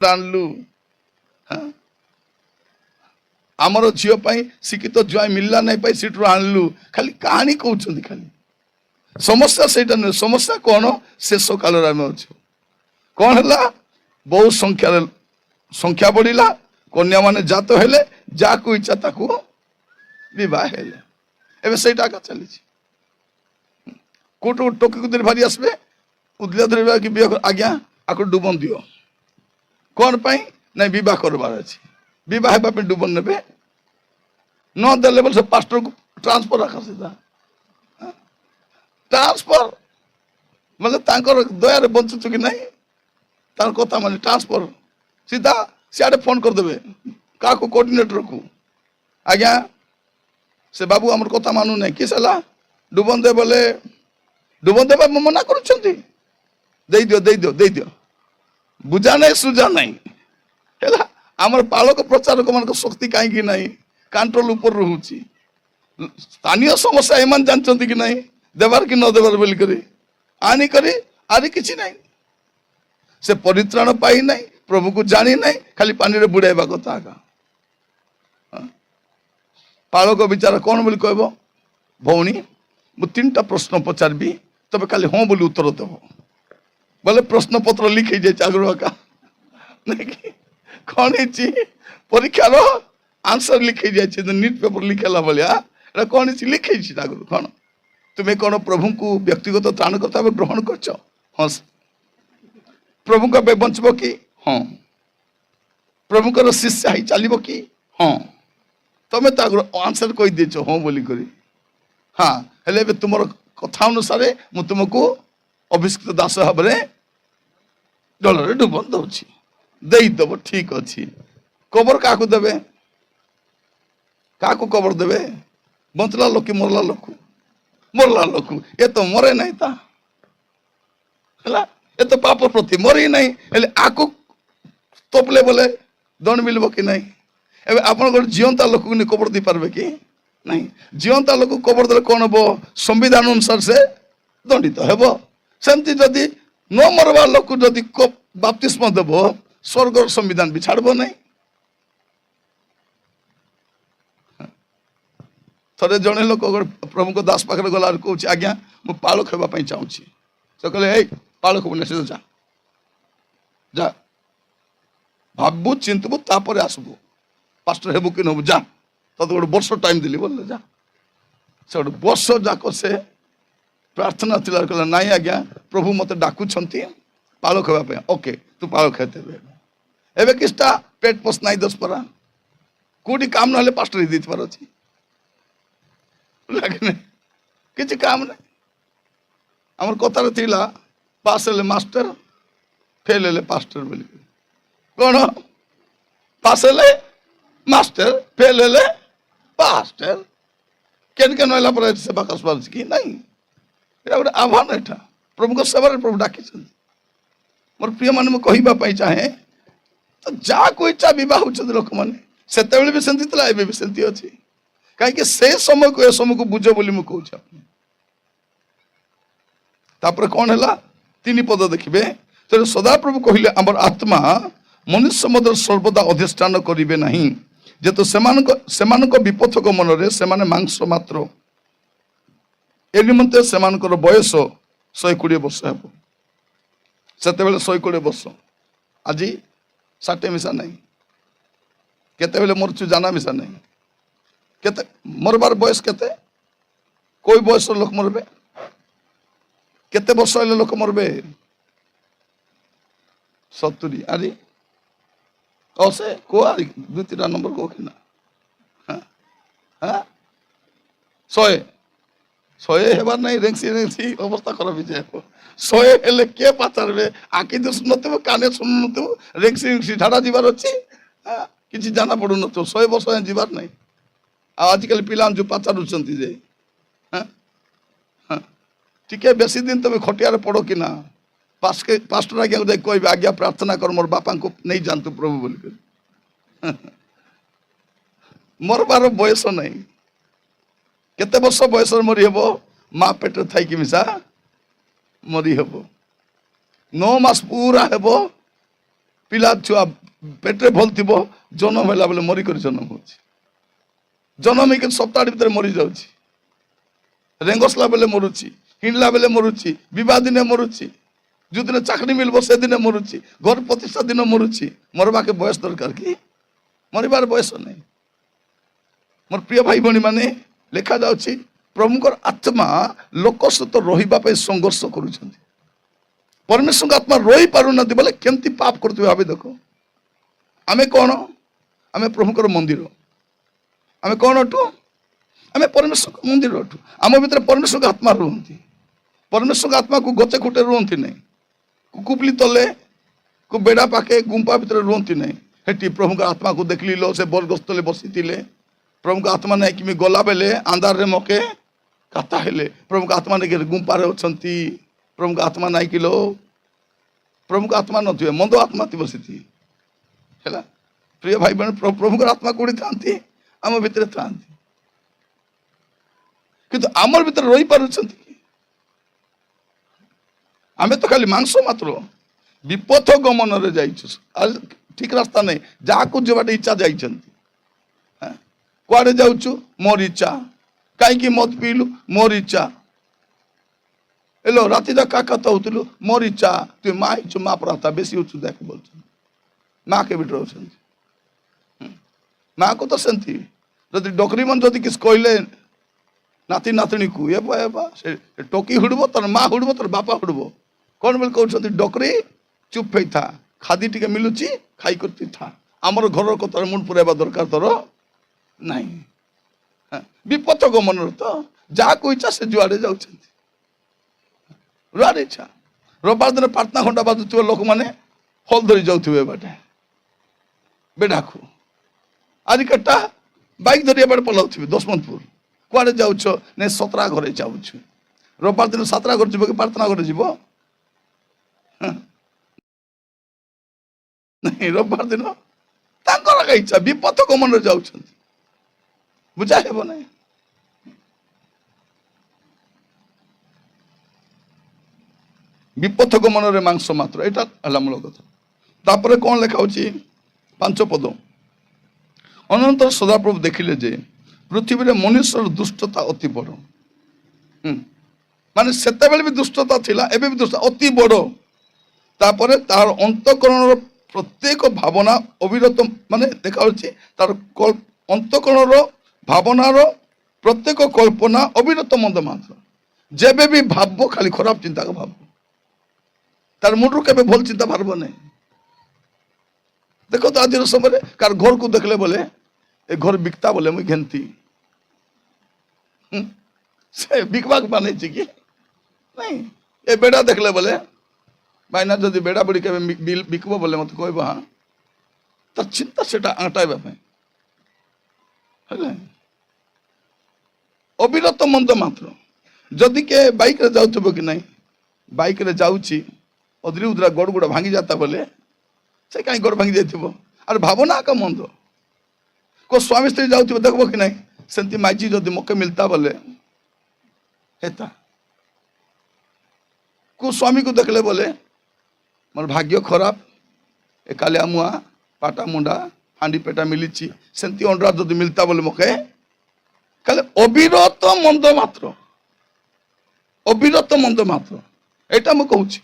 ଆଣିଲୁ ଆମର ଝିଅ ପାଇଁ ଶିକ୍ଷିତ ଜ୍ୱାଇଁ ମିଳିଲା ନାହିଁ ପାଇଁ ସେଠୁ ଆଣିଲୁ। ଖାଲି କାହାଣୀ କହୁଛନ୍ତି, ଖାଲି ସମସ୍ୟା ସେଇଟା ନୁହେଁ। ସମସ୍ୟା କଣ? ଶେଷ କାଳରେ ଆମେ ଅଛୁ। କଣ ହେଲା? ବହୁ ସଂଖ୍ୟା ବଢିଲା, କନ୍ୟା ମାନେ ଜାତ ହେଲେ, ଯାହାକୁ ଇଚ୍ଛା ତାକୁ ବିବାହ ହେଲେ। ଏବେ ସେଇଟା ଆକା ଚାଲିଛି। କୋଉଠୁ ଟୋକିକୁ ଧରି ଭାରି ଆସିବେ, ଉଦଲିଆ ଧରିବା କି ବିବାହ, ଆଜ୍ଞା ଆକୁ ଡୁବନ ଦିଅ। କଣ ପାଇଁ? ନାଇଁ ବିବାହ କରବାର ଅଛି। ବିବାହ ହେବା ପାଇଁ ଡୁବନ ନେବେ, ନ ଦେଲେ ବୋଲେ ସେ ପାଷ୍ଟରକୁ ଟ୍ରାନ୍ସଫର ଆକା ସିଧା ଟ୍ରାନ୍ସଫର, ମାନେ ତାଙ୍କର ଦୟାରେ ବଞ୍ଚୁଛୁ କି ନାହିଁ, ତାର କଥା ମାନେ ଟ୍ରାନ୍ସଫର ସିଧା ସିଆଡେ ଫୋନ କରିଦେବେ କାହାକୁ, କୋଅର୍ଡିନେଟରକୁ। ଆଜ୍ଞା ସେ ବାବୁ ଆମର କଥା ମାନୁ ନାହିଁ, କିସ ହେଲା? ଡୁବନ ଦେ ବୋଲେ ଡୁବନ ଦେବା ମନା କରୁଛନ୍ତି। ଦେଇଦିଅ। ବୁଝା ନାହିଁ, ସୁଝା ନାହିଁ ହେଲା। ଆମର ପାଳକ ପ୍ରଚାରକ ମାନଙ୍କ ଶକ୍ତି କାହିଁକି ନାହିଁ? କଣ୍ଟ୍ରୋଲ ଉପରେ ରହୁଛି। ସ୍ଥାନୀୟ ସମସ୍ୟା ଏମାନେ ଜାଣିଛନ୍ତି କି ନାହିଁ, ଦେବାର କି ନ ଦେବାର ବୋଲିକରି ଆଣିକରି ଆରି କିଛି ନାହିଁ। ସେ ପରିତ୍ରାଣ ପାଇ ନାହିଁ, ପ୍ରଭୁକୁ ଜାଣି ନାହିଁ, ଖାଲି ପାଣିରେ ବୁଡାଇବା କଥା ଆକା। ପାଳକ ବିଚାର କଣ ବୋଲି କହିବ? ଭଉଣୀ ମୁଁ 3ଟା ପ୍ରଶ୍ନ ପଚାରିବି, ତବେ ଖାଲି ହଁ ବୋଲି ଉତ୍ତର ଦେବ। ବୋଲେ ପ୍ରଶ୍ନ ପତ୍ର ଲିକ୍ ହେଇଯାଇଛି ଆଗରୁ ଆକା, ନାଇଁ? କଣ ହେଇଛି? ପରୀକ୍ଷାର ଆନ୍ସର ଲିକ୍ ହେଇଯାଇଛି, ନିଟ୍ ପେପର ଲିକ୍ ହେଲା ଭଳିଆ। ଏଟା କଣ ହେଇଛି? ଲିକ୍ ହେଇଛି ଆଗରୁ। କଣ ତୁମେ କଣ ପ୍ରଭୁଙ୍କୁ ବ୍ୟକ୍ତିଗତ ତ୍ରାଣକର୍ତ୍ତା ଭାବେ ଗ୍ରହଣ କରିଛ? ହଁ। ପ୍ରଭୁଙ୍କ ପାଇଁ ବଞ୍ଚିବ କି? ହଁ। ପ୍ରଭୁଙ୍କର ଶିଷ୍ୟ ହେଇ ଚାଲିବ କି? ହଁ। ତମେ ତ ଆଗରୁ ଆନ୍ସର କହିଦେଇଛ ହଁ ବୋଲି କରି। ହଁ, ହେଲେ ଏବେ ତୁମର କଥା ଅନୁସାରେ ମୁଁ ତୁମକୁ ଅଭିଷିକ୍ତ ଦାସ ଭାବରେ ଜଳରେ ଡୁବନ ଦଉଛି। ଦେଇଦବ, ଠିକ ଅଛି। କବର କାହାକୁ ଦେବେ? କାହାକୁ କବର ଦେବେ? ବଞ୍ଚିଲା ଲୋକ କି ମରଲା ଲୋକ? ମରଲା ଲୋକ। ଏ ତ ମରେ ନାହିଁ ତା ହେଲା, ଏ ତ ପାପ ପ୍ରତି ମରି ନାହିଁ। ହେଲେ ଆକୁ ତୋପଲେ ବୋଲେ ଦଣ୍ଡ ମିଳିବ କି ନାହିଁ? ଏବେ ଆପଣ ଗୋଟେ ଜିଅନ୍ତା ଲୋକକୁ ନେଇ କବର ଦେଇପାରିବେ କି? ନାହିଁ। ଜିଅନ୍ତା ଲୋକ କବର ଦେଲେ କଣ ହବ? ସମ୍ବିଧାନ ଅନୁସାରେ ସେ ଦଣ୍ଡିତ ହେବ। ସେମିତି ଯଦି ନ ମରବା ଲୋକ ଯଦି ବାପ୍ତିସ୍ମ ଦେବ, ସ୍ୱର୍ଗର ସମ୍ବିଧାନ ବି ଛାଡିବ ନାହିଁ। ଥରେ ଜଣେ ଲୋକ ପ୍ରଭୁଙ୍କ ଦାସ ପାଖରେ ଗଲା କହୁଛି, ଆଜ୍ଞା ମୁଁ ପାଳକ ହେବା ପାଇଁ ଚାହୁଁଛି। ସେ କହିଲେ, ଏଇ ପାଳକ ବୋଲେ ସେ ଯା ଭାବୁ ଚିନ୍ତିବୁ ତାପରେ ଆସିବୁ, ପାଷ୍ଟର ହେବୁ କି ନବୁ, ଯା ତତେ ଗୋଟେ ବର୍ଷ ଟାଇମ ଦେଲି ବୋଲେ ଯା। ସେ ଗୋଟେ ବର୍ଷ ଯାକ ସେ ପ୍ରାର୍ଥନା ଥିଲା, କହିଲା ନାଇଁ ଆଜ୍ଞା ପ୍ରଭୁ ମତେ ଡାକୁଛନ୍ତି ପାଳକ ହେବା ପାଇଁ। ଓକେ ତୁ ପାଳକ ହେବେ। ଏବେ କିଛିଟା ପେଟ ପୋଷ ନାହିଁ, 10 ପରା କୋଉଠି କାମ ନହେଲେ ପାଷ୍ଟର ହେଇ ଦେଇଥିବାର ଅଛି, କିଛି କାମ ନାହିଁ। ଆମର କଥାରେ ଥିଲା, ପାସ୍ ହେଲେ ମାଷ୍ଟର, ଫେଲ ହେଲେ ପାଷ୍ଟର ବୋଲି। କଣ? ପାସ୍ ହେଲେ ମାଷ୍ଟର, ଫେଲ ହେଲେ ପାଷ୍ଟର। କେନ ହେଲା ପରେ ସେବା କରିପାରୁଛି କି ନାହିଁ? ଏଇଟା ଗୋଟେ ଆହ୍ୱାନ। ଏଇଟା ପ୍ରଭୁଙ୍କ ସେବାରେ ପ୍ରଭୁ ଡାକିଛନ୍ତି। ମୋର ପ୍ରିୟ ମାନେ ମୁଁ କହିବା ପାଇଁ ଚାହେଁ, ତ ଯାହାକୁ ଇଚ୍ଛା ବିବାହ ହଉଛନ୍ତି ଲୋକମାନେ। ସେତେବେଳେ ବି ସେମିତି ଥିଲା, ଏବେ ବି ସେମିତି ଅଛି। କାହିଁକି? ସେ ସମୟକୁ ଏ ସମୟକୁ ବୁଝ ବୋଲି ମୁଁ କହୁଛି। ତାପରେ କଣ ହେଲା? 3 ପଦ ଦେଖିବେ। ସଦାପ୍ରଭୁ କହିଲେ, ଆମର ଆତ୍ମା ମନୁଷ୍ୟ ମଧ୍ୟରେ ସର୍ବଦା ଅଧିଷ୍ଠାନ କରିବେ ନାହିଁ, ଯେହେତୁ ସେମାନଙ୍କ ବିପଥ ଗମନରେ ସେମାନେ ମାଂସ ମାତ୍ର। ଏ ନିମନ୍ତେ ସେମାନଙ୍କର ବୟସ 120 ବର୍ଷ ହେବ। ସେତେବେଳେ 120 ବର୍ଷ, ଆଜି 60 ମିଶା ନାହିଁ। କେତେବେଳେ ମରୁଛୁ ଜାନା ମିଶା ନାହିଁ। କେତେ ମରବାର ବୟସ କେତେ? କୋଇ ବୟସର ଲୋକ ମରବେ? କେତେ ବର୍ଷ ହେଲେ ଲୋକ ମରବେ? 70। ଆରି ସେ କୁହ 2-3ଟା ନମ୍ବର କୁହ କି ନା? 100 ହେବାର ନାହିଁ। ରେଙ୍ଗସି ଅବସ୍ଥା ଖରାପ ହେଇଯାଏ। 100 ହେଲେ କିଏ ପାଚାରବେ? ଆଖି ଦିଶୁନଥିବ, କାନେ ଶୁଣୁନଥିବ, ରେଙ୍ଗସି ଝାଡା ଯିବାର ଅଛି, କିଛି ଜାନା ପଡୁନଥିବ। 100 ବର୍ଷ ଯିବାର ନାହିଁ। ଆଉ ଆଜିକାଲି ପିଲାମାନେ ଯୋଉ ପାଚାରୁଛନ୍ତି ଯେ, ଟିକେ ବେଶୀ ଦିନ ତମେ ଖଟିଆରେ ପଡ କି ନା, ପାଷ୍ଟର ଆଜ୍ଞା ଯାଇ କହିବେ, ଆଜ୍ଞା ପ୍ରାର୍ଥନା କର ମୋର ବାପାଙ୍କୁ ନେଇ ଯାଆନ୍ତୁ ପ୍ରଭୁ ବୋଲି। ମରବାର ବୟସ ନାହିଁ। କେତେ ବର୍ଷ ବୟସରେ ମରି ହେବ? ମା ପେଟରେ ଥାଇକି ମିଶା ମରି ହେବ। 9 ମାସ ପୁରା ହେବ ପିଲା ଛୁଆ ପେଟରେ ଭଲ ଥିବ, ଜନ୍ମ ହେଲା ବେଲେ ମରିକରି ଜନ୍ମ ହଉଛି। ଜନ୍ମ ହେଇକି ସପ୍ତାହଟି ଭିତରେ ମରି ଯାଉଛି। ରେଙ୍ଗସଲା ବେଲେ ମରୁଛି, ହିଣ୍ଡଲା ବେଲେ ମରୁଛି, ବିବାହ ଦିନେ ମରୁଛି, ଯୋଉଦିନ ଚାকরি ମିଳିବ ସେଦିନ ମରୁଛି, ଘର ପ୍ରତିଷ୍ଠା ଦିନ ମରୁଛି। ମରବାକେ ବୟସ ଦରକାର କି? ମରିବାର ବୟସ ନାହିଁ। ମୋର ପ୍ରିୟ ଭାଇ ଭଉଣୀ ମାନେ, ଲେଖା ଯାଉଛି ପ୍ରଭୁଙ୍କର ଆତ୍ମା ଲୋକ ସହିତ ରହିବା ପାଇଁ ସଂଘର୍ଷ କରୁଛନ୍ତି। ପରମେଶ୍ୱରଙ୍କ ଆତ୍ମା ରହି ପାରୁନାହାନ୍ତି ବୋଲେ କେମିତି ପାପ କରୁଥିବେ ଭାବେ ଦେଖ। ଆମେ କଣ? ଆମେ ପ୍ରଭୁଙ୍କର ମନ୍ଦିର। ଆମେ କଣ ଅଟୁ? ଆମେ ପରମେଶ୍ୱରଙ୍କ ମନ୍ଦିର ଅଟୁ। ଆମ ଭିତରେ ପରମେଶ୍ୱରଙ୍କ ଆତ୍ମା ରୁହନ୍ତି। ପରମେଶ୍ୱରଙ୍କ ଆତ୍ମାକୁ ଗଛେ ଖୁଟେ ରୁହନ୍ତି ନାହିଁ, କୁକୁପଲି ତଲେ କୁ ବେଡ଼ା ପାଖେ ଗୁମ୍ପା ଭିତରେ ରୁହନ୍ତି ନାହିଁ। ସେଠି ପ୍ରଭୁଙ୍କ ଆତ୍ମାକୁ ଦେଖିଲି लो ସେ ବରଗସ୍ତଲେ ବସିଥିଲେ। ପ୍ରଭୁଙ୍କ ଆତ୍ମା ନାଇଁ କିମି ଗଲା ବେଲେ ଅନ୍ଧାରରେ ମକେ କଥା ହେଲେ। ପ୍ରଭୁଙ୍କ ଆତ୍ମା ନାଇଁ ଗୁମ୍ପାରେ ଅଛନ୍ତି। ପ୍ରଭୁଙ୍କ ଆତ୍ମା ନାଇଁ କିଲୋ, ପ୍ରଭୁଙ୍କ ଆତ୍ମା ନଥିବେ, ମନ୍ଦ ଆତ୍ମା ଥିବ ସେଠି ହେଲା। ପ୍ରିୟ ଭାଇ ଭଉଣୀ, ପ୍ରଭୁଙ୍କର ଆତ୍ମା କୋଉଠି ଥାନ୍ତି? ଆମ ଭିତରେ ଥାନ୍ତି। କିନ୍ତୁ ଆମର ଭିତରେ ରହିପାରୁଛନ୍ତି କି? ଆମେ ତ ଖାଲି ମାଂସ ମାତ୍ର, ବିପଥ ଗମନରେ ଯାଇଛୁ। ଠିକ ରାସ୍ତା ନାହିଁ। ଯାହାକୁ ଯିବାଟେ ଇଚ୍ଛା ଯାଇଛନ୍ତି। କୁଆଡେ ଯାଉଛୁ? ମୋର ଇଚ୍ଛା। କାହିଁକି ମଦ ପିଇଲୁ? ମୋର ଇଚ୍ଛା। ଏଲୋ ରାତି ଯା କା କଥା ହଉଥିଲୁ? ମୋର ଇଚ୍ଛା। ତୁଇ ମା ହେଇଛୁ, ମା ପ୍ରାତା ବେଶୀ ହଉଛୁ ଦେଖ ବୋଲୁଛନ୍ତି। ମା କେବେ ରହୁଛନ୍ତି? ମାକୁ ତ ସେମିତି ଯଦି ଡକରୀ ମାନେ ଯଦି କିଛି କହିଲେ ନାତି ନାତୁଣୀକୁ ସେ ଟୋକି ହୁଡିବ, ତାର ମା ହୁଡିବ, ତାର ବାପା ହୁଡିବ। କଣ ବୋଲି କହୁଛନ୍ତି? ଡକରୀ ଚୁପ୍ ହେଇଥା, ଖାଦି ଟିକେ ମିଳୁଛି ଖାଇ କରି ଥା। ଆମର ଘରର କଥା ମୁଣ୍ଡ ପୁରାଇବା ଦରକାର ତୋର ନାହିଁ। ବିପଥ ଗମନର ତ ଯାହାକୁ ଇଚ୍ଛା ସେ ଯୁଆଡେ ଯାଉଛନ୍ତି। ଯୁଆଡେ ଇଚ୍ଛା। ରବିବାର ଦିନ ପ୍ରାର୍ଥନା ଘଣ୍ଟା ବାଜୁଥିବ, ଲୋକମାନେ ହଲ ଧରି ଯାଉଥିବେ ବାଟେ ବେଢାକୁ। ଆଜି କେଟା ବାଇକ୍ ଧରି ଏବାଟେ ପଳାଉଥିବେ ଦଶମନ୍ତପୁର। କୁଆଡେ ଯାଉଛ? ନାଇଁ ସତରା ଘରେ ଯାଉଛୁ। ରବିବାର ଦିନ ସାତରା ଘରେ ଯିବ କି ପ୍ରାର୍ଥନା ଘରେ ଯିବ? ନାଇଁ, ରବିବାର ଦିନ ତାଙ୍କର ଇଚ୍ଛା, ବିପଥ ଗମନରେ ଯାଉଛନ୍ତି। ବୁଝା ହେବ ନାହିଁ। ବିପଥ ଗମନରେ ମାଂସ ମାତ୍ର, ଏଇଟା ହେଲା ମୂଳ କଥା। ତାପରେ କଣ ଲେଖା ହଉଛି? 5 ପଦ। ଅନନ୍ତର ସଦାପ୍ରଭୁ ଦେଖିଲେ ଯେ ପୃଥିବୀରେ ମନୁଷ୍ୟର ଦୁଷ୍ଟତା ଅତି ବଡ଼। ମାନେ ସେତେବେଳେ ବି ଦୁଷ୍ଟତା ଥିଲା, ଏବେ ବି ଦୁଷ୍ଟ ଅତି ବଡ଼। ତାପରେ ତାର ଅନ୍ତଃକରଣର ପ୍ରତ୍ୟେକ ଭାବନା ଅବିରତ, ମାନେ ଦେଖା ହଉଛି ତାର ଅନ୍ତଃକରଣର ଭାବନାର ପ୍ରତ୍ୟେକ କଳ୍ପନା ଅବିରତ ମନ୍ଦ ମାତ୍ର। ଯେବେ ବି ଭାବବ ଖାଲି ଖରାପ ଚିନ୍ତା ଭାବ, ତାର ମୁଣ୍ଡରୁ କେବେ ଭଲ ଚିନ୍ତା ବାହାରିବ ନାହିଁ। ଦେଖ ତ ଆଜିର ସମୟରେ କାର ଘରକୁ ଦେଖିଲେ ବୋଲେ ଏ ଘର ବିକତା ବୋଲେ ମୁଇଁ ଘେନ୍ତି। ସେ ବିକବାକ ବନେଇଛି କି ନାଇଁ? ଏ ବେଡ଼ା ଦେଖିଲେ ବୋଲେ ଭାଇନା ଯଦି ବେଡ଼ା ବୁଡ଼ି କେବେ ବିକବ ବୋଲେ ମତେ କହିବ। ହଁ, ତାର ଚିନ୍ତା ସେଟା ଆଣ୍ଟାଇବା ପାଇଁ ହେଲେ ଅବିରତ ମନ୍ଦ ମାତ୍ର। ଯଦି କେ ବାଇକରେ ଯାଉଥିବ କି ନାହିଁ, ବାଇକରେ ଯାଉଛି ଅଦ୍ରି ଉଦ୍ରା ଗୋଡ଼ ଗୁଡ଼ା ଭାଙ୍ଗି ଯାତା ବୋଲେ ସେ କାହିଁ ଗୋଡ଼ ଭାଙ୍ଗି ଯାଇଥିବ? ଆରେ ଭାବନା ଆକା ମନ୍ଦ। କୋ ସ୍ୱାମୀ ସ୍ତ୍ରୀ ଯାଉଥିବ ଦେଖବ କି ନାହିଁ, ସେମିତି ମାଝି ଯଦି ମକେ ମିଲତା ବୋଲେ ହେତା। କୋ ସ୍ୱାମୀକୁ ଦେଖିଲେ ବୋଲେ ମୋର ଭାଗ୍ୟ ଖରାପ, ଏ କାଲିଆ ମୁଆ ପାଟା ମୁଣ୍ଡା ହାଣ୍ଡି ପେଟା ମିଳିଛି, ସେମିତି ଅଣ୍ଡରା ଯଦି ମିଲତା ବୋଲେ ମକେ ଖାଲି ଅବିରତ ମନ୍ଦ ମାତ୍ର, ଅବିରତ ମନ୍ଦ ମାତ୍ର। ଏଇଟା ମୁଁ କହୁଛି।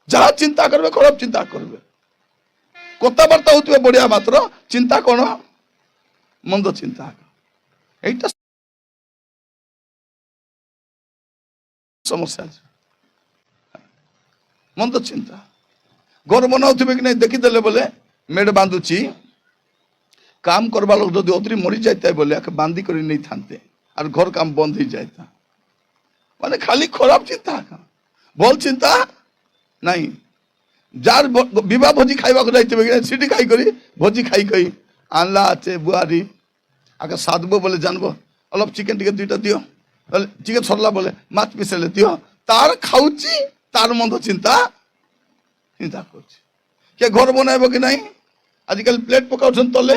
ଯାହା ଚିନ୍ତା କରିବେ ଖରାପ ଚିନ୍ତା କରିବେ, କଥାବାର୍ତ୍ତା ହଉଥିବେ ବଢିଆ ମାତ୍ର ଚିନ୍ତା କଣ? ମନ୍ଦ ଚିନ୍ତା। এইটা সমস্যা আছে। মন্দ চিন্তা। ঘর বনাউଥିବେ କି ନାହିଁ ଦେଖିଦେଲେ ବୋଲେ ମେଡ଼ ବାନ୍ଧୁଛି, କାମ କରବା ଲୋକ ଯଦି ଅଧରି ମରି ଯାଇଥାଏ ବୋଲେ ଆକେ ବାନ୍ଧି କରି ନେଇଥାନ୍ତେ, আর ঘর কাম বন্ধ হয়ে যাইতা। মানে খালি খারাপ চিন্তা, ভাল চিন্তা নাই। যার বিবাহ ভোজি খাইবাকে যাইতে সেটি খাই করি ভোজি খাই খাই আনলা আছে বুয়ারি আগে সাধবো বলে জানবো, অলপ চিকেন টিকে দুইটা দিও, চিকেন সরলা বলে মাছ পিসেলে দিও, তার খাউছি, তার মন্দ চিন্তা চিন্তা করছি। কে ঘর বনাইব কি নাই, আজকাল প্লেট পকাউছেন তলে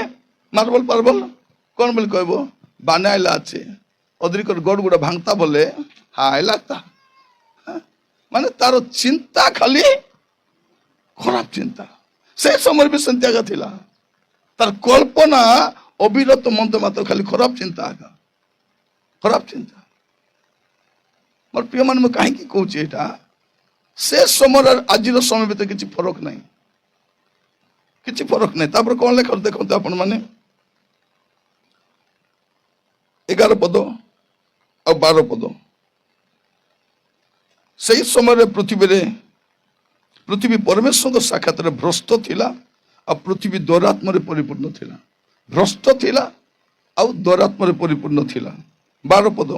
মার্বল পার্বল কোন বলে কইব বানাইলা আছে, অধিক গড় গুড়া ভাঙতা বলে হায় লাগতা। মানে তার চিন্তা খালি খারাপ চিন্তা, से समय भी सेमती आगा थिला तार कल्पना अविरत मन मात्र खाली खराब चिंता आगा खराब चिंता मोर प्रिय मान मैं कहीं कहूँ से समय आज समय भीतर किसी फरक नहीं किसी फरक नहीं तापर कौन लेख देखते आपण मैंने 11 पद और 12 पद से समय पृथ्वी परमेश्वर साक्षात भ्रष्ट थिला और पृथ्वी दौरात्म परिपूर्ण थिला भ्रष्ट थिला और दौरात्म परिपूर्ण थिला 12 पद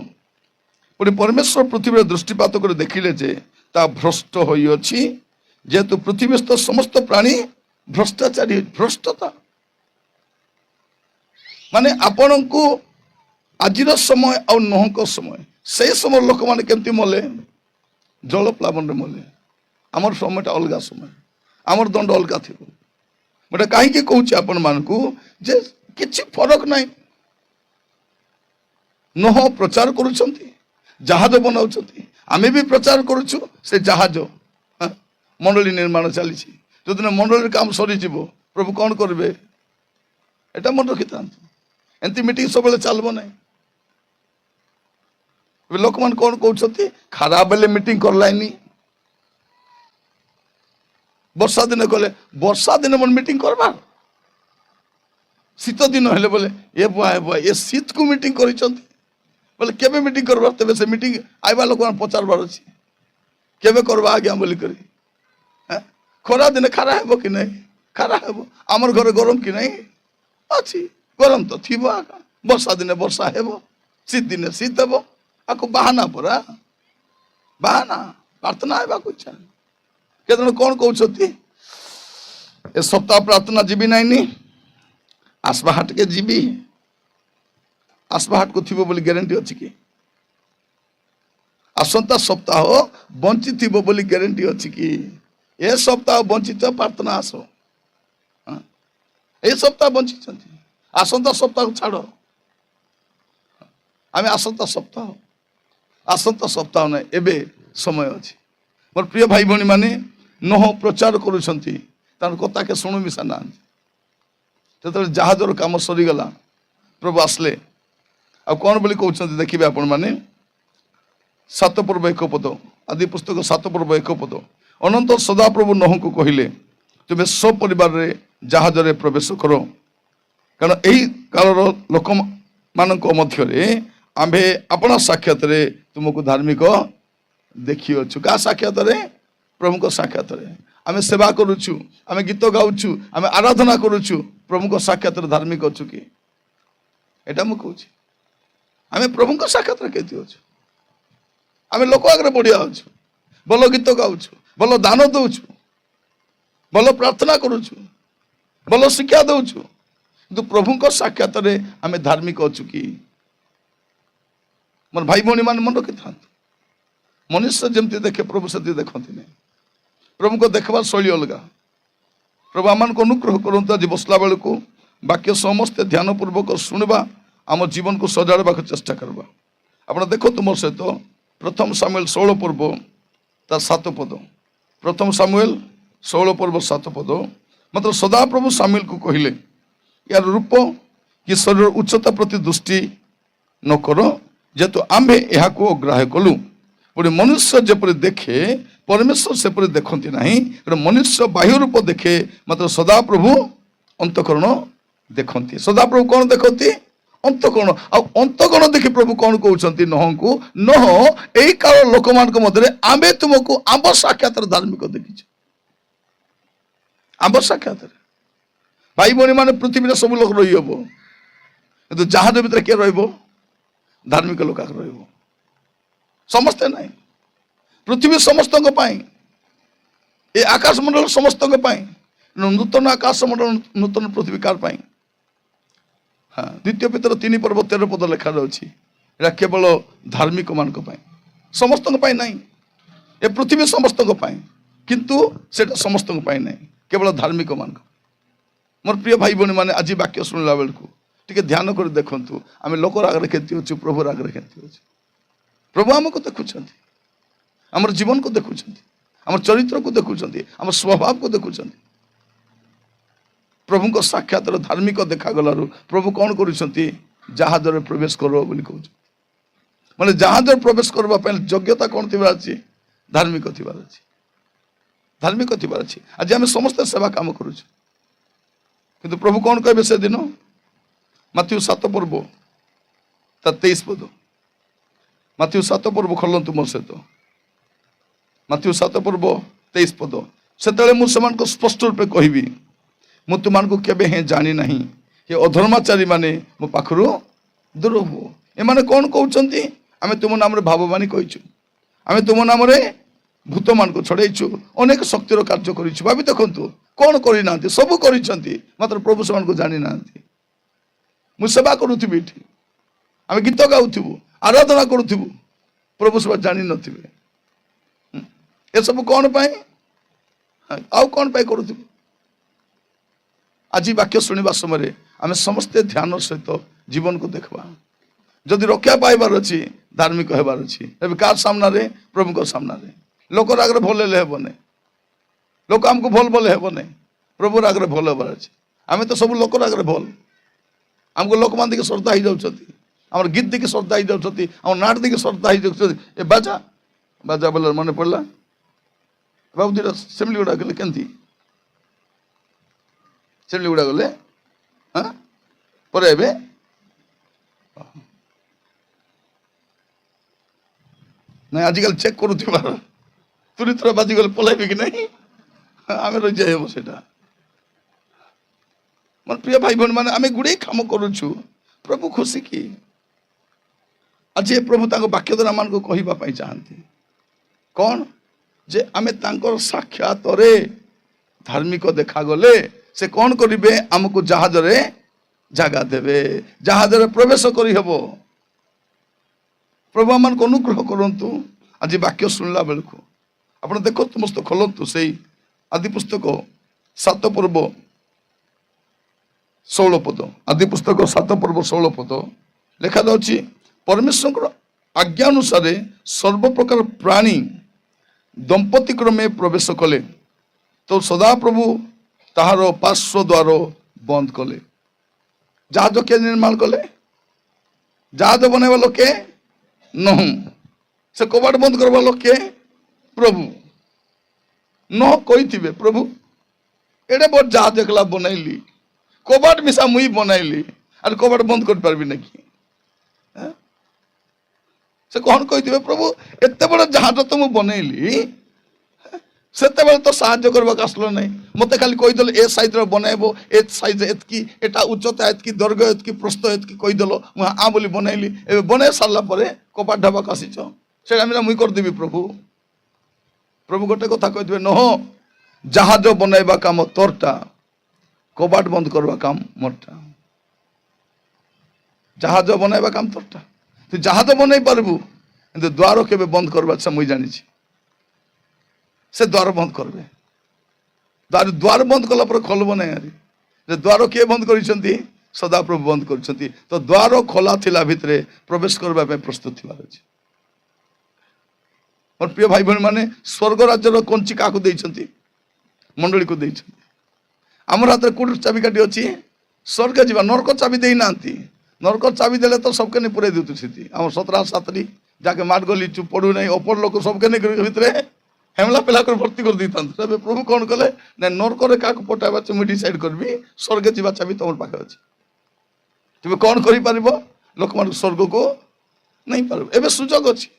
पुणी परमेश्वर पृथ्वी दृष्टिपात कर देखिले जे ता भ्रष्ट होई अछि जेतु पृथ्वीस्थ समस्त प्राणी भ्रष्टाचारी भ्रष्टता माने आपण को आज समय और नहक समय से समय लोक मैंने केमती मले जल प्लावन मले आमर समय अलग समय आमर दंड अलग थी गोटे कहीं कहूँ आपण मान जे किसी फरक ना नह प्रचार करुँच जहाज बनाऊँ आमे भी प्रचार करुचु से जहाज मंडली निर्माण चली जो दिन मंडली काम सरी प्रभु कौन करेंगे एटा मन रखी था एमती मीटिंग सब चलो ना लोक मान कौन कहते खराब बेले मीटिंग करलानी वर्षा दिन कले वर्षा दिन मन मीटिंग करवा शीत दिन हेले बोले ये बुआ ये शीत को मीटिंग कर बोले केबे मीटिंग करवा तेरे से मीटिंग आइबा लोक पचारबार अच्छी केबे करवा आज्ञा बोली करी खरा दिन खारा हेबो कि नहीं खारा हेबो आमर घर गरम कि नहीं अच्छी गरम तो थी आका वर्षा दिन वर्षा हेबो शीत दिन शीत हेबो आको बाहाना परा बाहाना प्रार्थना हेबा कुछ केतन कौन कहउछती ए सप्ताह प्रार्थना जीवी नहीं आसबा हाट के जीवी आसबा हाट को थी बोली ग्यारंटी अच्छी कि आसंता सप्ताह बंची थी बोली ग्यारंटी अच्छी कि ए सप्ताह बंची प्रार्थना आस ए सप्ताह बंची आसंता सप्ताह छाड़ आम आसंता सप्ताह ना एबे समय अच्छी मोर प्रिय भाई भणी माने नह प्रचार करुछंती तार कथा के शुणु मिशा ना जो जहाजर काम सरीगला प्रभु आसले आ कौन बोली कहते देखिए आपण मैंने 7 पर्व 1 पद आदि पुस्तक 7 पर्व 1 पद अनंत सदाप्रभु नह को कहले तुम्हें सपरिवार जहाज रे प्रवेश करो कारण यही कालर लोक मध्य आम्भे अपना साक्षात तुमको धार्मिक देखी अच्छु क्या साक्षात प्रभु को साक्षात आम सेवा करुचु आम गीत गाउचु आम आराधना करुचु प्रभु को साक्षात धार्मिक अच्छु कि एटा मु कहूँ आम प्रभु को साक्षात केती अच्छु आम लोक आगे बढ़िया अच्छु भल गीत गाउचु भल दान दौचु भल प्रार्थना करुचु भल शिक्षा दौचु किंतु प्रभु को साक्षात आम धार्मिक अच्छु कि मोर भाई भौणी मान मन रखी था मनुष्य जमती देखे प्रभु से देखती नहीं प्रभु को देखबार शैली अलग प्रभु आम को अनुग्रह करते आज बसला बेलू वाक्य समस्ते ध्यान पूर्वक शुणवा आम जीवन को सजाड़ा चेष्टा करवा आप देखो तुम सहित प्रथम सामुएल 16 पर्व तार 7 पद प्रथम सामुएल 16 पर्व 7 पद मतलब सदा प्रभु सामुएल को कहले यार रूप कि शरीर उच्चता प्रति दृष्टि न कर जेतु आम्भे यहाँ को अग्राह्य कलु पुणी मनुष्य जपरी देखे परमेश्वर सेपरी देखती ना मनुष्य बाह्य रूप देखे मतलब सदा प्रभु अंतकरण देखती सदा प्रभु कौन देखती अंतकरण अंतकरण देखी प्रभु कौन कहते नह को नह यही काल लोक मध्य आम्भे तुमको आंब साक्षात धार्मिक देखी आंब साक्षात भाई भौणी मैंने पृथ्वी सब लोग रही हम किंतु जहाज भीतर किए धार्मिक लोक रही समस्ते ना पृथ्वी समस्त ये आकाश मंडल समस्त नूतन आकाश मंडल नूतन पृथ्वी कार हाँ द्वितीय पितर 3 पर्व 13 पद लिखा जा केवल धार्मिक मान समस्त ना ये पृथ्वी समस्त किंतु सेटा समस्त ना केवल धार्मिक मान मोर प्रिय भाई भौणी मैंने आज वाक्य शुणला बेलू टे ध्यान कर देखु आम लोकर आगे केती अच्छु प्रभुर आगे केती अच्छु प्रभु आमको देखुं आम जीवन को देखुं आम चरित्र को देखुं आम स्वभाव को देखुं प्रभु को साक्षात धार्मिक देखागलु प्रभु कौन करुँच जहाज प्रवेश कर मैंने जहाज प्रवेश करने योग्यता कौन थी धार्मिक थी धार्मिक थी आज आम समस्त सेवा कम करुँ किंतु प्रभु कौन कहे से दिन माथ्यू 7 पर्व 23 पद माथ्यू 7 पर्व खोलतु मो सहित माथ्यू 7 पर्व 23 पद से मुझे स्पष्ट रूपे कहबी मु तुमको केबे हे जानी नहीं ये अधर्माचारी माने मो पाखरु दूर हो एमाने कौन कहते आम तुम नाम भाववाणी कहीचु आम तुम नाम भूत मान को छड़ाईचु अनेक शक्तिर कार्य करूँ भाभी देखु कौन करना सब कर मात्र प्रभु से जानी ना मु सेवा करुथि आम गीत गाऊँ आराधना करूँ प्रभु सेवा जानी नी ये सब कौन पाए आउ कौन पाए करूँ आज वाक्य शुणा समय आम समस्ते ध्यान सहित जीवन को देखा जदि रक्षा पाइबार अच्छी धार्मिक होबार अच्छी कार सामने प्रभु को सामने लोक आगे भल हेबन लोक आमको भल भले हेबन प्रभु आगे भल हबार अच्छे आम तो सब लोक आगे भल आमको लोक मान देखिए श्रद्धा हो जाती आम गीत देखिए श्रद्धा हो जाती आम नाट देखिए श्रद्धा हो जाती बाजा बाजा बोल मन पड़ा बाबू दुटा सेमली गुड़ा गले केमती सेमली गुड़ा गले हाँ पर एबे नहीं आजिकल चेक करुबार तुरी थोड़ा बाजिगले पलैबे कि नहीं आम रही जाए से मोर प्रिय भाई भौणी मैंने आम गुड़े कम करुचु प्रभु खुशी की आज प्रभु वाक्य द्वारा मान को कहवाई चाहती कौन जे आमे तांकर साक्षात धार्मिक देखा गले से कौन करेंगे आमको जहाज रे जगह देवे जहाज रे प्रवेश करी हबो प्रभु आम को अनुग्रह करंतु आज वाक्य शुणला बेलू आप देखो समस्त खोलतु से आदि पुस्तक 7 पर्व 16 पद आदि पुस्तक 7 पर्व 16 पद लिखा जाउछि परमेश्वर आज्ञा अनुसार सर्वप्रकार प्राणी दंपति क्रमे प्रवेश कले तो सदा प्रभु ताहार पार्श्व द्वार बंद कले जहाज के निर्माण कले जहाज बनवा लोक के नहु से कबाट बंद करवा लोक के प्रभु न कही प्रभु एडे बड़ जहाज एकला बनैली कबाट मिसा मुई बनैली और कबाट बंद कर पारबी ना कि से कौन कही प्रभु एत बड़ जहाज तो मुझे बनैली से तो साहाଯ୍य करवाक आसलो ना मत खाली कहीदेल ए साइज बनैब ए साइज एतकी एटा उच्चता एतकी दैर्घ्य एतकी प्रस्थ एतकी कहीदेल मुझे आ बोली बनैली ए बनै सारा पर कबाट ढाबाक आसीच से मुई करदेवी प्रभु प्रभु गोटे कथा कही नह जहाज बनैबा काम तोरटा कबाट बंद करवा काम मोरटा जहाज बनैबा काम तोरटा तु जहाज बनई पारबू कि द्वार के बंद करवा से मुई जानी से द्वार बंद करबे द्वार बंद कला पर खोलब ना यार द्वार किए बंद कर सदा प्रभु बंद कर तो द्वार खोला थिला भितरे प्रवेश करबा प्रस्तुत थिबार अछि मोर प्रिय भाई भौणी माने स्वर्ग राज्यर कंची का मंडली को आमर हाथ में कौट चाबिकाठी अच्छी स्वर्ग जा नरक चाबी दे ना नरक चाबी देले तो सबके नहीं पुरे दूत स्थिति आम 17 7 जाके मार गली चुप पड़ू नहीं अपर लोक सबके नहीं भितर हेमला पिला कर भर्ती कर दी प्रभु कौन कले ना नरक क्या पटाइबा मुझे डिसाइड करी स्वर्ग जा चाबी तुम पाखे अच्छे तुम्हें कौन कर लोक मान स्वर्ग को नहीं पार एवं सुजोग अच्छी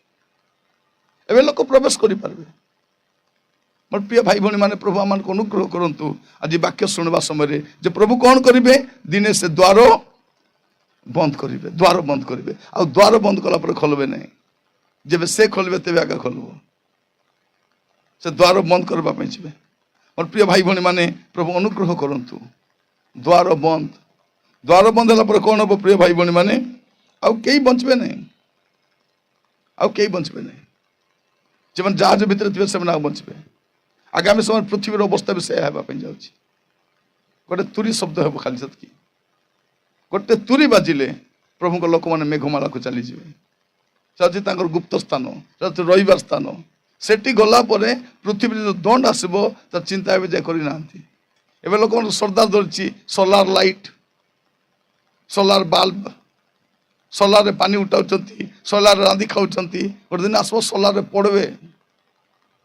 एवं लोक प्रवेश करें मोर प्रिय भाई भौणी माने प्रभु आम को अनुग्रह करंतु आज वाक्य शुणवा समय जे प्रभु कौन करेंगे दिने से द्वार बंद करेंगे द्वार बंद करेंगे आ द्वार बंद कला पर खोलबे नहीं जब से खोलबे तेज आगे खोलब से द्वार बंद करने जी मोर प्रिय भाई भौणी माने प्रभु अनुग्रह करंतु द्वार बंद है कौन हम प्रिय भाई भौणी माने आउ कई बचबे नहीं आउ कई बचबे नहीं जो जहाज भितर थे से बचबे आगामी समय पृथ्वी अवस्था भी से जाऊँगी गोटे तुरी शब्द हे खाली सतकी गोटे तुरी बाजिले प्रभु को लोक मैंने मेघमाला को चलीजे से गुप्त स्थान रहीबार स्थान सेठी गला पृथ्वी जो दंड आसब तो चिंता भी जाए करना ଏବେ ଲୋକମାନେ ଶ୍ରଦ୍ଧା ଧରିଛି ସୋଲାର ଲାଇଟ୍, ସୋଲାର ବାଲ୍ବ, ସୋଲାରରେ ପାଣି ଉଠାଉଛନ୍ତି, ସୋଲାରରେ ରାନ୍ଧି ଖାଉଛନ୍ତି। ଗୋଟେ ଦିନ ଆସିବ ସୋଲାରରେ ପଡ଼ବେ,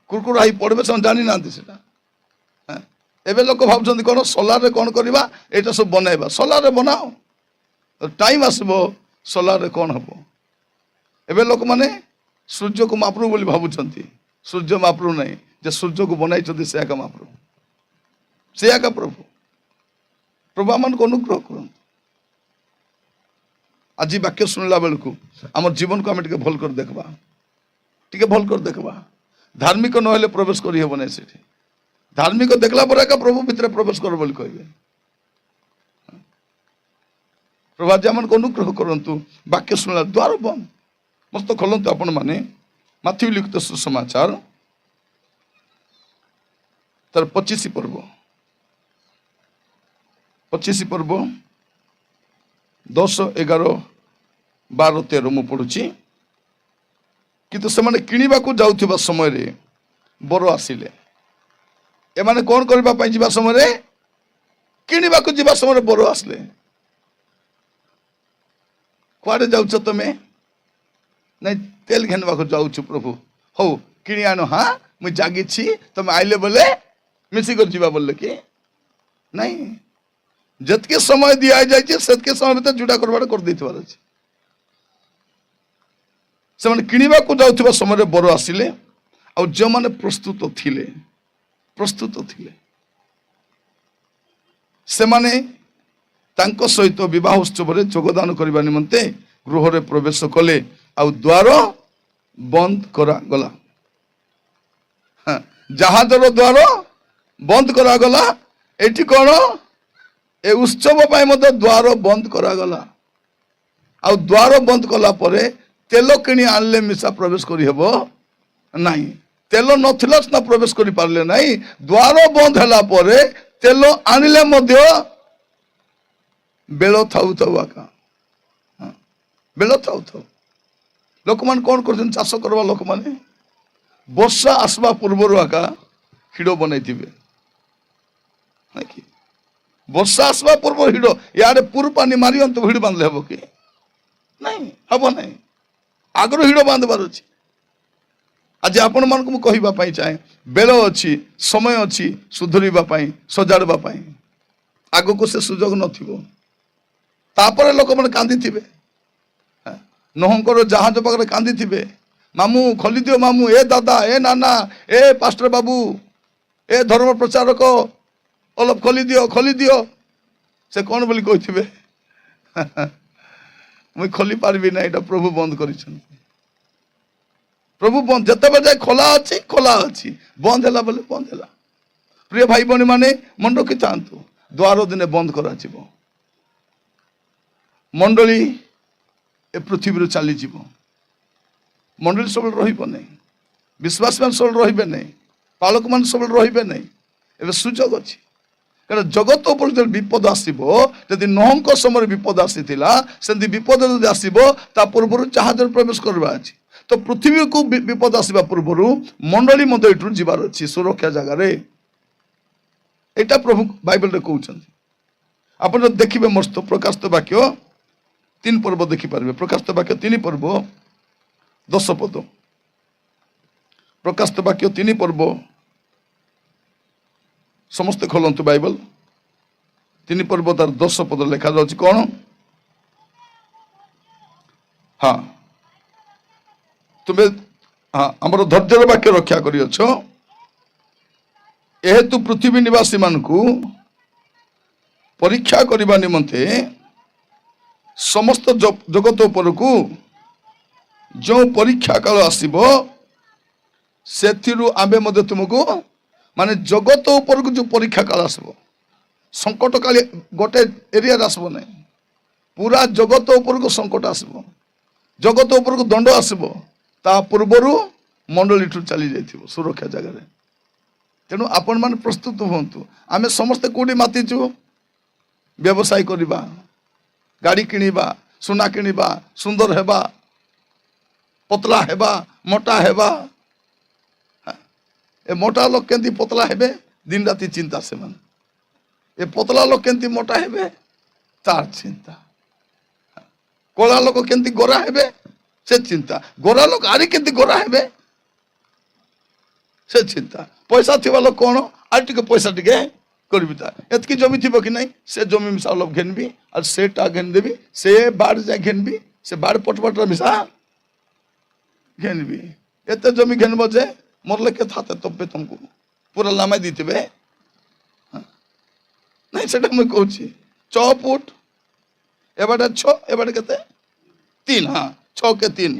କୁରକୁରା ହେଇ ପଡ଼ବେ, ସେମାନେ ଜାଣିନାହାନ୍ତି ସେଟା। ଏବେ ଲୋକ ଭାବୁଛନ୍ତି କ'ଣ ସୋଲାରରେ କ'ଣ କରିବା, ଏଇଟା ସବୁ ବନାଇବା। ସୋଲାରରେ ବନାଅ, ଟାଇମ୍ ଆସିବ ସୋଲାରରେ କ'ଣ ହବ। ଏବେ ଲୋକମାନେ ସୂର୍ଯ୍ୟକୁ ମାପରୁ ବୋଲି ଭାବୁଛନ୍ତି, ସୂର୍ଯ୍ୟ ମାପରୁ ନାହିଁ, ଯେ ସୂର୍ଯ୍ୟକୁ ବନାଇଛନ୍ତି ସେ ଏକା ମାପରୁ, ସେ ଏକା ପ୍ରଭୁ। ପ୍ରଭୁ ଆମମାନଙ୍କୁ ଅନୁଗ୍ରହ କରନ୍ତୁ। ଆଜି ବାକ୍ୟ ଶୁଣିଲା ବେଳକୁ ଆମର ଜୀବନକୁ ଆମେ ଟିକେ ଭଲ କରି ଦେଖିବା, ଟିକେ ଭଲ କରି ଦେଖିବା। ଧାର୍ମିକ ନହେଲେ ପ୍ରବେଶ କରିହେବ ନାହିଁ ସେଠି। ଧାର୍ମିକ ଦେଖିଲା ପରେ ଏକା ପ୍ରଭୁ ଭିତରେ ପ୍ରବେଶ କର ବୋଲି କହିବେ। ପ୍ରଭୁ ଆଜି ଆମମାନଙ୍କୁ ଅନୁଗ୍ରହ କରନ୍ତୁ। ବାକ୍ୟ ଶୁଣିଲା ଦ୍ୱାର ବନ୍ଦ ମସ୍ତ ଖୋଲନ୍ତୁ ଆପଣମାନେ ମାଥିଉ ଲିଖିତ ସୁସମାଚାର ତାର 25 ପର୍ବ 10, 11, 12, 13 ମୁଁ ପଢୁଛି। କିନ୍ତୁ ସେମାନେ କିଣିବାକୁ ଯାଉଥିବା ସମୟରେ ବର ଆସିଲେ। ଏମାନେ କ'ଣ କରିବା ପାଇଁ ଯିବା ସମୟରେ, କିଣିବାକୁ ଯିବା ସମୟରେ ବର ଆସିଲେ। କୁଆଡ଼େ ଯାଉଛ ତମେ? ନାଇଁ ତେଲ ଘେନିବାକୁ ଯାଉଛୁ ପ୍ରଭୁ। ହଉ କିଣି ଆଣ, ହଁ ମୁଁ ଜାଗିଛି, ତମେ ଆଇଲେ ବୋଲେ ମିଶିକରି ଯିବା ବୋଲେ କି ନାଇଁ। ଯେତିକି ସମୟ ଦିଆଯାଇଛି ସେତିକି ସମୟ ଭିତରେ ଯୋଉଟା କରବାଟା କରିଦେଇଥିବାର ଅଛି। ସେମାନେ କିଣିବାକୁ ଯାଉଥିବା ସମୟରେ ବର ଆସିଲେ, ଆଉ ଯେଉଁମାନେ ପ୍ରସ୍ତୁତ ଥିଲେ ସେମାନେ ତାଙ୍କ ସହିତ ବିବାହ ଉତ୍ସବରେ ଯୋଗଦାନ କରିବା ନିମନ୍ତେ ଗୃହରେ ପ୍ରବେଶ କଲେ, ଆଉ ଦ୍ୱାର ବନ୍ଦ କରାଗଲା। ଜାହାଜର ଦ୍ୱାର ବନ୍ଦ କରାଗଲା। ଏଠି କ'ଣ, ଏ ଉତ୍ସବ ପାଇଁ ମଧ୍ୟ ଦ୍ୱାର ବନ୍ଦ କରାଗଲା। ଆଉ ଦ୍ୱାର ବନ୍ଦ କଲା ପରେ ତେଲ କିଣି ଆଣିଲେ ମିଶା ପ୍ରବେଶ କରିହେବ ନାହିଁ। ତେଲ ନଥିଲା ସିନା ପ୍ରବେଶ କରିପାରିଲେ ନାହିଁ। ଦ୍ୱାର ବନ୍ଦ ହେଲା ପରେ ତେଲ ଆଣିଲେ ମଧ୍ୟ ବେଳ ଥାଉ ଥାଉ ଆକା, ବେଳ ଥାଉ ଥାଉ। ଲୋକମାନେ କ'ଣ କରୁଛନ୍ତି, ଚାଷ କରିବା ଲୋକମାନେ ବର୍ଷା ଆସିବା ପୂର୍ବରୁ ଆକା ହିଡ଼ ବନେଇଥିବେ। ନାଇଁ, ବର୍ଷା ଆସିବା ପୂର୍ବରୁ ହିଡ଼, ଇଆଡ଼େ ପୂର୍ବ ପାଣି ମାରିଅନ୍ତୁ ହିଡ଼ ବାନ୍ଧିଲେ ହେବ କି? ନାଇଁ, ହବ ନାହିଁ। ଆଗରୁ ହିଡ଼ ବାନ୍ଧିବାର ଅଛି। ଆଜି ଆପଣମାନଙ୍କୁ ମୁଁ କହିବା ପାଇଁ ଚାହେଁ, ବେଳ ଅଛି, ସମୟ ଅଛି ସୁଧୁରିବା ପାଇଁ, ସଜାଡ଼ିବା ପାଇଁ। ଆଗକୁ ସେ ସୁଯୋଗ ନଥିବ। ତାପରେ ଲୋକମାନେ କାନ୍ଦିଥିବେ, ନୋହଙ୍କର ଜାହାଜ ପାଖରେ କାନ୍ଦିଥିବେ, ମାମୁଁ ଖୋଲିଦିଅ, ମାମୁଁ, ଏ ଦାଦା, ଏ ନାନା, ଏ ପାଷ୍ଟର ବାବୁ, ଏ ଧର୍ମ ପ୍ରଚାରକ ଅଲପ ଖୋଲିଦିଅ। ସେ କ'ଣ ବୋଲି କହିଥିବେ, ମୁଇଁ ଖୋଲି ପାରିବି ନା, ଏଇଟା ପ୍ରଭୁ ବନ୍ଦ କରିଛନ୍ତି। ପ୍ରଭୁ ବନ୍ଦ ଯେତେବେଳେ ଯାଏ ଖୋଲା ଅଛି, ବନ୍ଦ ହେଲା ବୋଲେ ବନ୍ଦ ହେଲା। ପ୍ରିୟ ଭାଇ ଭଉଣୀ ମାନେ ମନେ ରଖିଥାନ୍ତୁ, ଦ୍ୱାର ଦିନେ ବନ୍ଦ କରାଯିବ। ମଣ୍ଡଳୀ ଏ ପୃଥିବୀରୁ ଚାଲିଯିବ। ମଣ୍ଡଳୀ ସବୁବେଳେ ରହିବ ନାହିଁ, ବିଶ୍ୱାସୀମାନେ ସବୁବେଳେ ରହିବେ ନାହିଁ, ପାଳକମାନେ ସବୁବେଳେ ରହିବେ ନାହିଁ। ଏବେ ସୁଯୋଗ ଅଛି, କାରଣ ଜଗତ ଉପରେ ଯଦି ବିପଦ ଆସିବ, ଯଦି ନୋହଙ୍କ ସମୟରେ ବିପଦ ଆସିଥିଲା, ସେମିତି ବିପଦ ଯଦି ଆସିବ ତା ପୂର୍ବରୁ ଜାହାଜରେ ପ୍ରବେଶ କରିବା ଅଛି। ତ ପୃଥିବୀକୁ ବିପଦ ଆସିବା ପୂର୍ବରୁ ମଣ୍ଡଳୀ ମଧ୍ୟ ଏଠୁ ଯିବାର ଅଛି ସୁରକ୍ଷା ଜାଗାରେ। ଏଇଟା ପ୍ରଭୁ ବାଇବେଲରେ କହୁଛନ୍ତି। ଆପଣ ଯଦି ଦେଖିବେ ମସ୍ତ ପ୍ରକାଶିତ ବାକ୍ୟ 3 ପର୍ବ ଦେଖିପାରିବେ। ପ୍ରକାଶିତ ବାକ୍ୟ 3 ପର୍ବ 10 ପଦ। ପ୍ରକାଶିତ ବାକ୍ୟ 3 ପର୍ବ, ସମସ୍ତେ ଖୋଲନ୍ତୁ ବାଇବେଲ। 3 ପର୍ବ ତାର 10 ପଦ ଲେଖାଯାଉଛି କ'ଣ? ହଁ, ତୁମେ ଆମର ଧୈର୍ଯ୍ୟର ବାକ୍ୟ ରକ୍ଷା କରିଅଛ। ଏହେତୁ ପୃଥିବୀ ନିବାସୀ ମାନଙ୍କୁ ପରୀକ୍ଷା କରିବା ନିମନ୍ତେ ସମସ୍ତ ଜଗତ ଉପରକୁ ଯେଉଁ ପରୀକ୍ଷା କାଳ ଆସିବ, ସେଥିରୁ ଆମେ ମଧ୍ୟ ତୁମକୁ, ମାନେ ଜଗତ ଉପରକୁ ଯେଉଁ ପରୀକ୍ଷା କାଳ ଆସିବ, ସଙ୍କଟ କାଳି ଗୋଟେ ଏରିଆରେ ଆସିବ ନାହିଁ, ପୁରା ଜଗତ ଉପରକୁ ସଙ୍କଟ ଆସିବ, ଜଗତ ଉପରକୁ ଦଣ୍ଡ ଆସିବ। ତା ପୂର୍ବରୁ ମଣ୍ଡଳୀଠୁ ଚାଲି ଯାଇଥିବ ସୁରକ୍ଷା ଜାଗାରେ। ତେଣୁ ଆପଣମାନେ ପ୍ରସ୍ତୁତ ହୁଅନ୍ତୁ। ଆମେ ସମସ୍ତେ କୋଉଠି ମାତିଛୁ? ବ୍ୟବସାୟ କରିବା, ଗାଡ଼ି କିଣିବା, ସୁନା କିଣିବା, ସୁନ୍ଦର ହେବା, ପତଳା ହେବା, ମୋଟା ହେବା। ଏ ମୋଟା ଲୋକ କେମିତି ପତଳା ହେବେ, ଦିନ ରାତି ଚିନ୍ତା ସେମାନେ। ଏ ପତଳା ଲୋକ କେମିତି ମୋଟା ହେବେ ତାର ଚିନ୍ତା, କଳା ଲୋକ କେମିତି ଗୋରା ହେବେ ସେ ଚିନ୍ତା, ଗୋରା ଲୋକ ଆରି କେମିତି ଗୋରା ହେବେ ସେ ଚିନ୍ତା, ପଇସା ଥିବା ଲୋକ କଣ আর ଟିକେ পয়সা ଟିକେ করবি, তা এতকি জমি থিব কি নাই সে জমি মিশা লোক ঘেনবি আর সেটা ঘেন দেবি, সে বাড় যা ঘেনবি সে বাড় পটপটরা মিশা ঘেনবি, এতে জমি ঘেনব যে মরলে কে হাতে তপবে তোমাকে পুরা লামাই দিতে নাই, সেটা আমি কৌছি 6 ফুট এবারে 6 এবারে কেতে 3, হ্যাঁ 6 কে 3,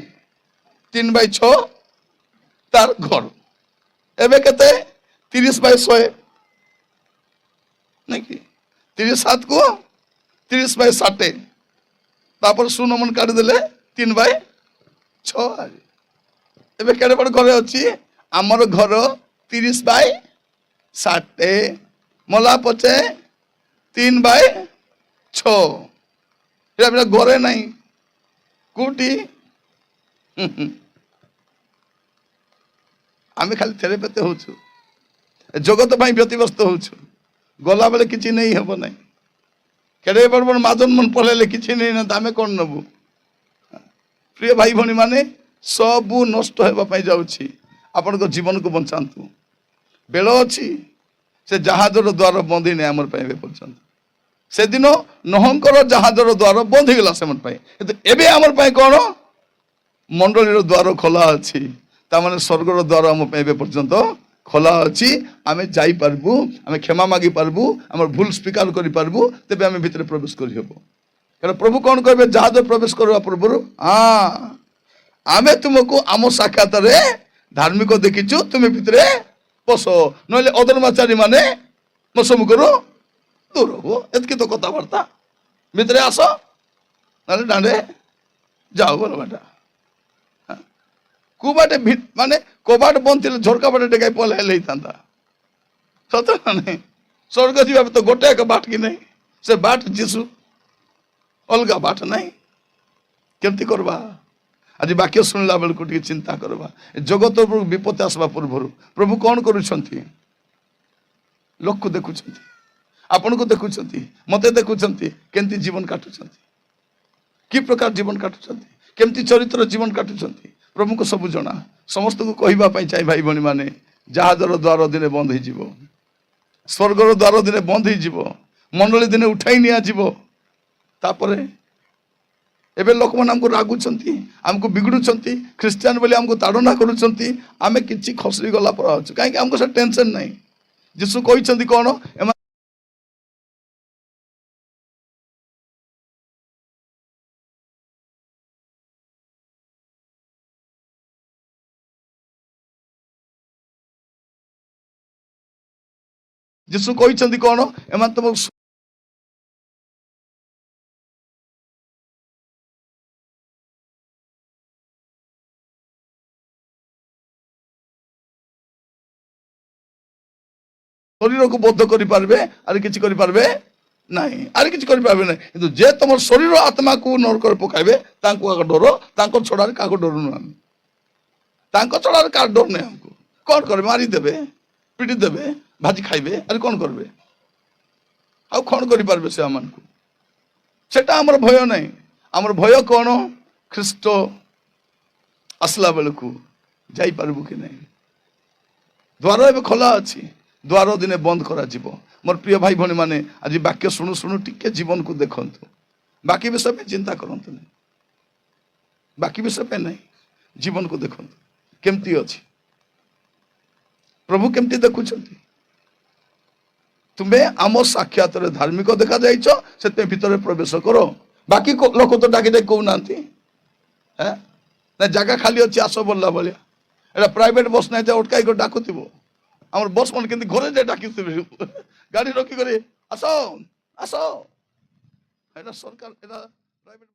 3/6 তার ঘর, এবে কেতে 30/100 নাকি 37 কো 30/60, তারপর সুনমন কাটি দেলে 3/6, এবে কেড়ে বড় ঘরে অছি আমার ঘর 30/60 মলা পচে 3/6, এটা ঘরে নাই কোটি, আমি খালি থেরাপিতে হচ্ছু, জগত পাই ব্যতিব্যস্ত হচ্ছু, গলা বেলে কিছু নেই হব নাই, কেড়ে পড়ব মাজন মন পড়াইলে কিছু নেই না, দামে কণ নেব। প্রিয় ভাই ভনী মানে সবু নষ্ট হওয়া পাই যাଉଛି, আপনার জীবনকে বঞ্চান্তু, বেল অছি সে জাহাজর দ্বার বন্ধ হই নাই আমার পাই এবে পর্যন্ত, সেদিন নহঙ্কর জাহাজর দ্বার বন্ধ হয়েগলা সেমন পাই, কিন্তু এবে আমার পাই কোন মন্ডলীর দ্বার খোলা আছে, তার মানে স্বর্গর দ্বার আমার পাই এবে পর্যন্ত খোলা ଅଛି, ଆମେ ଯାଇପାରିବୁ, ଆମେ କ୍ଷମା ମାଗି ପାରିବୁ, ଆମର ଭୁଲ ସ୍ୱୀକାର କରିପାରିବୁ, ତେବେ ଆମେ ଭିତରେ ପ୍ରବେଶ କରିହେବ। କାରଣ ପ୍ରଭୁ କ'ଣ କହିବେ ଜାହାଜ ପ୍ରବେଶ କରିବା ପୂର୍ବରୁ, ଆମେ ତୁମକୁ ଆମ ସାକ୍ଷାତରେ ଧାର୍ମିକ ଦେଖିଛୁ, ତୁମେ ଭିତରେ ପଶ, ନହେଲେ ଅଧର୍ମାଚାରୀ ମାନେ ମୋ ସମ୍ମୁଖରୁ ଦୂର ହୁଅ, ଏତିକି ତ କଥାବାର୍ତ୍ତା, ଭିତରେ ଆସ ନହେଲେ ଦାଣ୍ଡେ ଯାଅ ଭଲ ବାଟା। কুবাটে মানে কবাট বন্ধ ছিল, ঝরকা বাটে ডেকাই পলাইলে ହେଇଥାନ୍ତା, ସତ ନା ନାହିଁ? ସ୍ୱର୍ଗ ଯିବା ତ ଗୋଟେ ଏକ ବାଟ କି ନାହିଁ, ସେ ବାଟ ଯିଶୁ, ଅଲଗା ବାଟ ନାହିଁ, କେମିତି କରିବା? ଆଜି ବାକ୍ୟ ଶୁଣିଲା ବେଳକୁ ଟିକେ ଚିନ୍ତା କରିବା, ଜଗତ ଉପରକୁ ବିପତ୍ତି ଆସିବା ପୂର୍ବରୁ ପ୍ରଭୁ କ'ଣ କରୁଛନ୍ତି? ଲୋକକୁ ଦେଖୁଛନ୍ତି, ଆପଣଙ୍କୁ ଦେଖୁଛନ୍ତି, ମତେ ଦେଖୁଛନ୍ତି, କେମିତି ଜୀବନ କାଟୁଛନ୍ତି, କି ପ୍ରକାର ଜୀବନ କାଟୁଛନ୍ତି, କେମିତି ଚରିତ୍ର ଜୀବନ କାଟୁଛନ୍ତି, ପ୍ରଭୁଙ୍କୁ ସବୁ ଜଣା। ସମସ୍ତଙ୍କୁ କହିବା ପାଇଁ ଚାହିଁ ଭାଇ ଭଉଣୀ ମାନେ, ଜାହାଜର ଦ୍ୱାର ଦିନେ ବନ୍ଦ ହେଇଯିବ, ସ୍ୱର୍ଗର ଦ୍ୱାର ଦିନେ ବନ୍ଦ ହେଇଯିବ, ମଣ୍ଡଳୀ ଦିନେ ଉଠାଇ ନିଆଯିବ। ତାପରେ ଏବେ ଲୋକମାନେ ଆମକୁ ରାଗୁଛନ୍ତି, ଆମକୁ ବିଗୁଡୁଛନ୍ତି, ଖ୍ରୀଷ୍ଟିଆନ ବୋଲି ଆମକୁ ତାଡ଼ନା କରୁଛନ୍ତି, ଆମେ କିଛି ଖସରି ଗଲା ପରେ ଅଛୁ, କାହିଁକି ଆମକୁ ସେ ଟେନସନ ନାହିଁ। ଯୀଶୁ କହିଛନ୍ତି କ'ଣ? ଯୀଶୁ କହିଛନ୍ତି କ'ଣ? ଏମାନେ ତମ ଶରୀରକୁ ବଦ୍ଧ କରିପାରିବେ, ଆରେ କିଛି କରିପାରିବେ ନାହିଁ, ଆରେ କିଛି କରିପାରିବେ ନାହିଁ, କିନ୍ତୁ ଯେ ତମର ଶରୀର ଆତ୍ମାକୁ ନରକରେ ପକାଇବେ ତାଙ୍କୁ ଆଗ ଡର, ତାଙ୍କ ଛଡ଼ାରେ କାହାକୁ ଡରୁନୁ ଆମେ, ତାଙ୍କ ଛଡ଼ାରେ କାହାର ଡର ନାହିଁ ଆମକୁ। କ'ଣ କରିବେ? ମାରିଦେବେ, ପିଟି ଦେବେ, ଭାଜି ଖାଇବେ, ଆରେ କ'ଣ କରିବେ? ଆଉ କ'ଣ କରିପାରିବେ ସେ ଆମମାନଙ୍କୁ? ସେଟା ଆମର ଭୟ ନାହିଁ। ଆମର ଭୟ କ'ଣ? ଖ୍ରୀଷ୍ଟ ଆସିଲା ବେଳକୁ ଯାଇପାରିବୁ କି ନାହିଁ। ଦ୍ୱାର ଏବେ ଖୋଲା ଅଛି, ଦ୍ୱାର ଦିନେ ବନ୍ଦ କରାଯିବ। ମୋର ପ୍ରିୟ ଭାଇ ଭଉଣୀ ମାନେ, ଆଜି ବାକ୍ୟ ଶୁଣୁ ଶୁଣୁ ଟିକେ ଜୀବନକୁ ଦେଖନ୍ତୁ, ବାକି ବିଷୟ ପାଇଁ ଚିନ୍ତା କରନ୍ତୁ ନାହିଁ, ବାକି ବିଷୟ ପାଇଁ ନାହିଁ, ଜୀବନକୁ ଦେଖନ୍ତୁ କେମିତି ଅଛି, ପ୍ରଭୁ କେମିତି ଦେଖୁଛନ୍ତି। ତୁମେ ଆମ ସାକ୍ଷାତରେ ଧାର୍ମିକ ଦେଖାଯାଇଛ, ସେଥିପାଇଁ ଭିତରେ ପ୍ରବେଶ କର। ବାକି ଲୋକ ତ ଡାକି ଡାକି କହୁନାହାନ୍ତି, ନା ଜାଗା ଖାଲି ଅଛି ଆସ ବୋଲିଲା ଭଳିଆ। ଏଇଟା ପ୍ରାଇଭେଟ ବସ୍ ନାହିଁ ଯେ ଅଟକାଇ କରି ଡାକୁଥିବ, ଆମର ବସ୍ ମାନେ କେମିତି ଘରେ ଯାଇ ଡାକିଥିବେ, ଗାଡ଼ି ରଖିକରି ଆସ ଆସ, ଏଇଟା ସରକାର, ଏଇଟା ପ୍ରାଇଭେଟ।